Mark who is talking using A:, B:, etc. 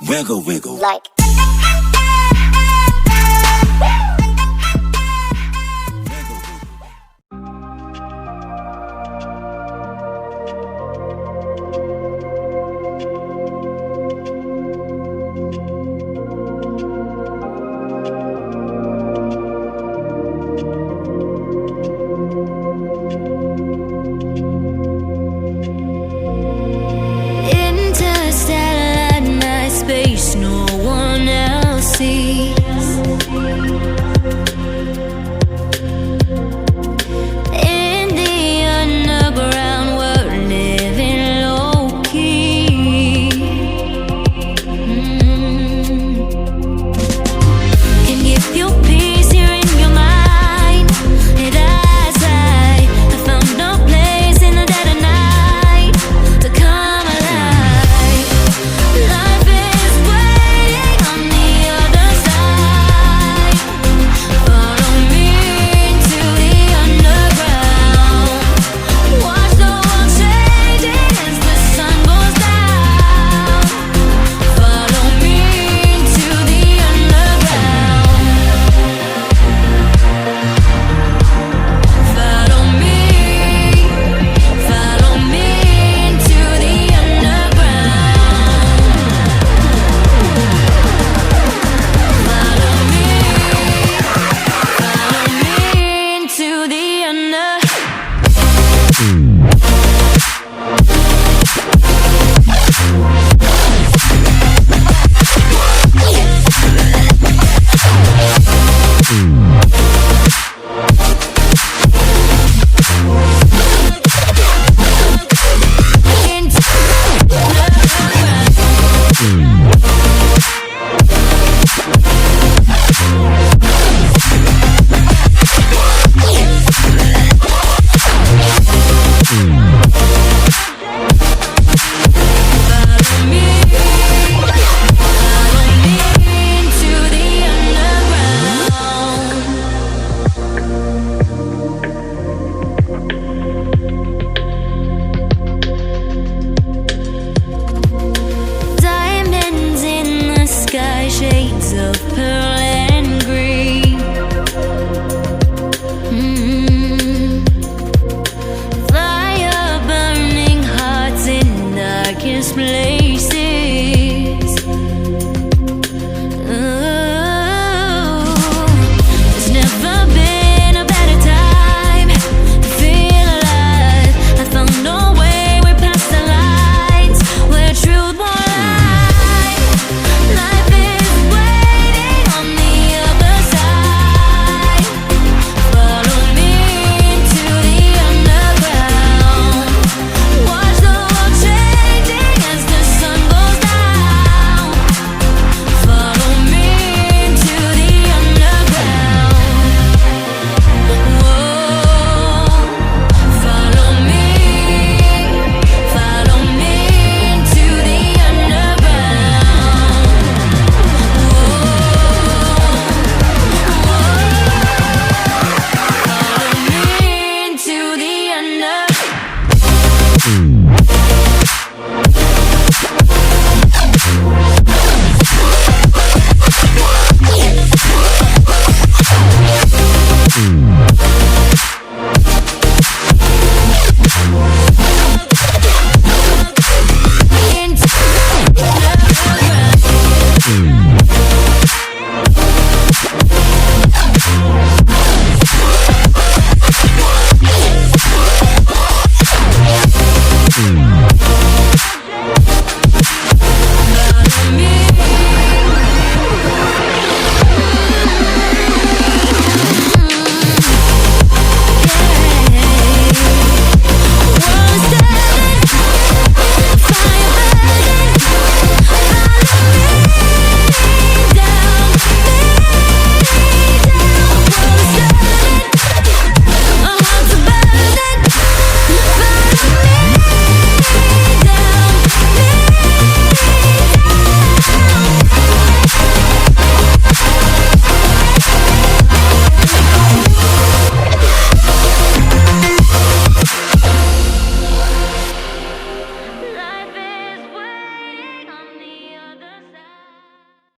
A: wiggle, wiggle.
B: Like.
C: No one else sees. In the underground, we're living low key. Can give you peace here in your mind. And as I found no place in the dead of night to come alive. Life is waiting on the other side. Follow me into the underground. Watch the world changing as the sun goes down. Follow me into the underground. Follow me into the underground. Follow me into the under. Diamonds in the sky, shades of pearl and green. Fire burning hearts in darkest place.